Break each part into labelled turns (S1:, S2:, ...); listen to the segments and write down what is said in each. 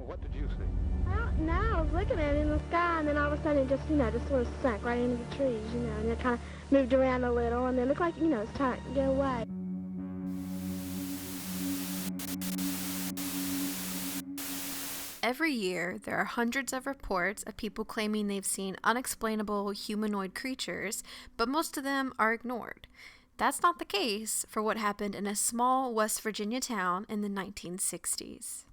S1: What did you see?
S2: I don't know. I was looking at it in the sky, and then all of a sudden it just, just sort of sank right into the trees, and it kind of moved around a little, and then it looked like, it's trying to get away.
S3: Every year, there are hundreds of reports of people claiming they've seen unexplainable humanoid creatures, but most of them are ignored. That's not the case for what happened in a small West Virginia town in the 1960s.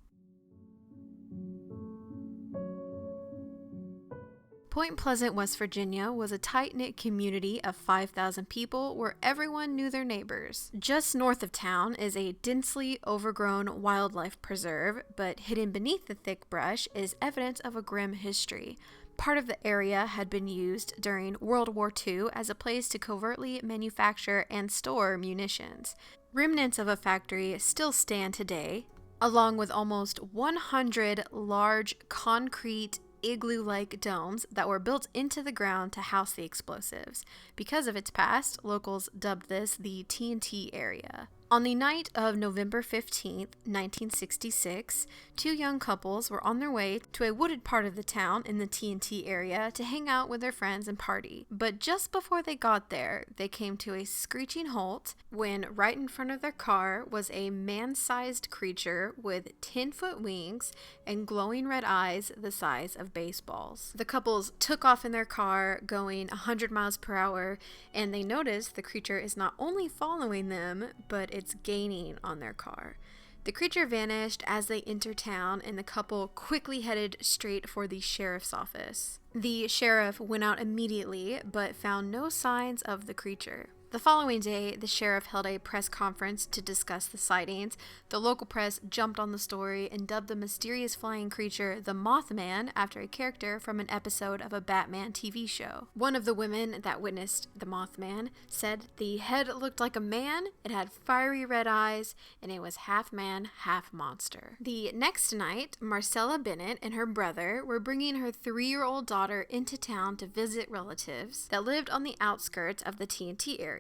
S3: Point Pleasant, West Virginia was a tight-knit community of 5,000 people where everyone knew their neighbors. Just north of town is a densely overgrown wildlife preserve, but hidden beneath the thick brush is evidence of a grim history. Part of the area had been used during World War II as a place to covertly manufacture and store munitions. Remnants of a factory still stand today, along with almost 100 large concrete igloo-like domes that were built into the ground to house the explosives. Because of its past, locals dubbed this the TNT area. On the night of November 15th, 1966, two young couples were on their way to a wooded part of the town in the TNT area to hang out with their friends and party. But just before they got there, they came to a screeching halt when right in front of their car was a man-sized creature with 10-foot wings and glowing red eyes the size of baseballs. The couples took off in their car going 100 miles per hour, and they noticed the creature is not only following them, but it's gaining on their car. The creature vanished as they entered town, and the couple quickly headed straight for the sheriff's office. The sheriff went out immediately, but found no signs of the creature. The following day, the sheriff held a press conference to discuss the sightings. The local press jumped on the story and dubbed the mysterious flying creature the Mothman after a character from an episode of a Batman TV show. One of the women that witnessed the Mothman said the head looked like a man, it had fiery red eyes, and it was half man, half monster. The next night, Marcella Bennett and her brother were bringing her 3-year-old daughter into town to visit relatives that lived on the outskirts of the TNT area.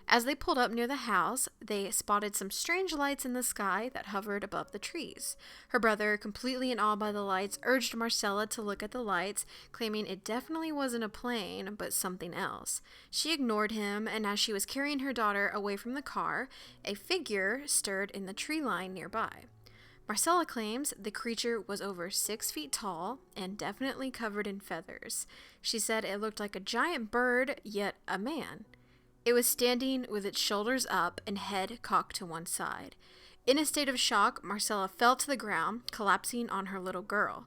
S3: As they pulled up near the house, they spotted some strange lights in the sky that hovered above the trees. Her brother, completely in awe by the lights, urged Marcella to look at the lights, claiming it definitely wasn't a plane, but something else. She ignored him, and as she was carrying her daughter away from the car, a figure stirred in the tree line nearby. Marcella claims the creature was over 6 feet tall and definitely covered in feathers. She said it looked like a giant bird, yet a man. It was standing with its shoulders up and head cocked to one side. In a state of shock, Marcella fell to the ground, collapsing on her little girl.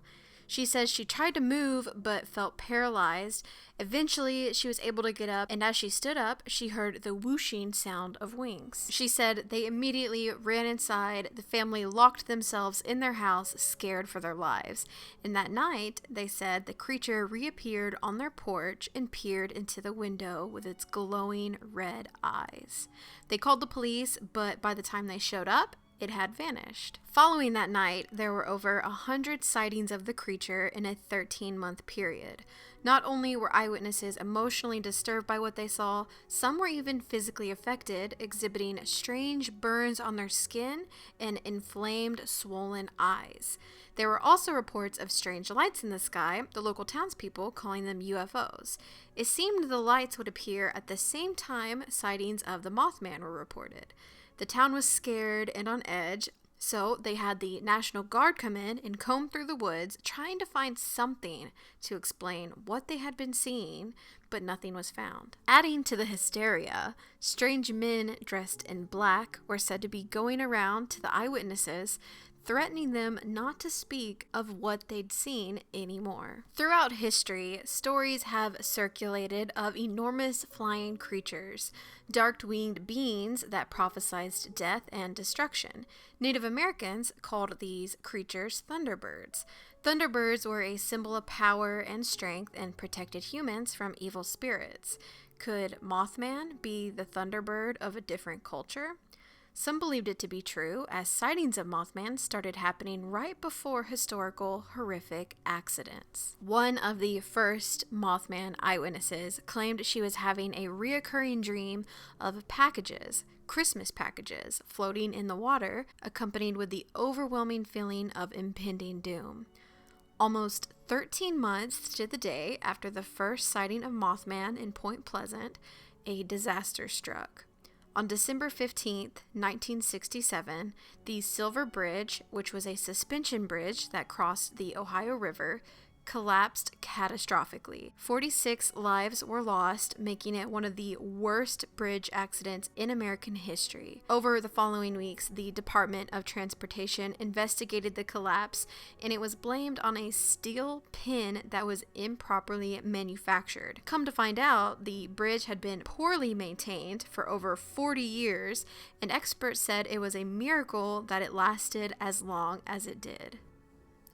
S3: She says she tried to move but felt paralyzed. Eventually, she was able to get up, and as she stood up, she heard the whooshing sound of wings. She said they immediately ran inside. The family locked themselves in their house, scared for their lives. And that night, they said the creature reappeared on their porch and peered into the window with its glowing red eyes. They called the police, but by the time they showed up, it had vanished. Following that night, there were over 100 sightings of the creature in a 13-month period. Not only were eyewitnesses emotionally disturbed by what they saw, some were even physically affected, exhibiting strange burns on their skin and inflamed, swollen eyes. There were also reports of strange lights in the sky, the local townspeople calling them UFOs. It seemed the lights would appear at the same time sightings of the Mothman were reported. The town was scared and on edge, so they had the National Guard come in and comb through the woods, trying to find something to explain what they had been seeing, but nothing was found. Adding to the hysteria, strange men dressed in black were said to be going around to the eyewitnesses, threatening them not to speak of what they'd seen anymore. Throughout history, stories have circulated of enormous flying creatures, dark-winged beings that prophesied death and destruction. Native Americans called these creatures thunderbirds. Thunderbirds were a symbol of power and strength and protected humans from evil spirits. Could Mothman be the thunderbird of a different culture? Some believed it to be true, as sightings of Mothman started happening right before historical, horrific accidents. One of the first Mothman eyewitnesses claimed she was having a reoccurring dream of packages Christmas packages floating in the water, accompanied with the overwhelming feeling of impending doom. Almost 13 months to the day after the first sighting of Mothman in Point Pleasant, a disaster struck. On December 15th, 1967, the Silver Bridge, which was a suspension bridge that crossed the Ohio River, collapsed catastrophically. 46 lives were lost, making it one of the worst bridge accidents in American history. Over the following weeks, the Department of Transportation investigated the collapse, and it was blamed on a steel pin that was improperly manufactured. Come to find out, the bridge had been poorly maintained for over 40 years, and experts said it was a miracle that it lasted as long as it did.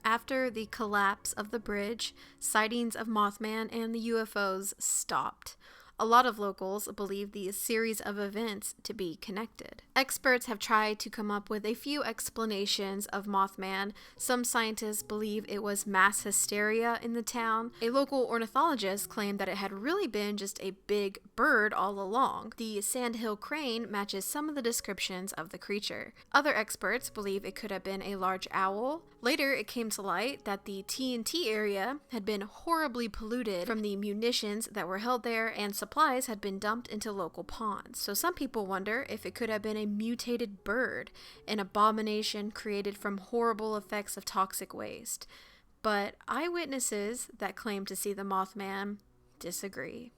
S3: After the collapse of the bridge, sightings of Mothman and the UFOs stopped. A lot of locals believe these series of events to be connected. Experts have tried to come up with a few explanations of Mothman. Some scientists believe it was mass hysteria in the town. A local ornithologist claimed that it had really been just a big bird all along. The sandhill crane matches some of the descriptions of the creature. Other experts believe it could have been a large owl. Later, it came to light that the TNT area had been horribly polluted from the munitions that were held there, and supplies had been dumped into local ponds. So some people wonder if it could have been a mutated bird, an abomination created from horrible effects of toxic waste. But eyewitnesses that claim to see the Mothman disagree.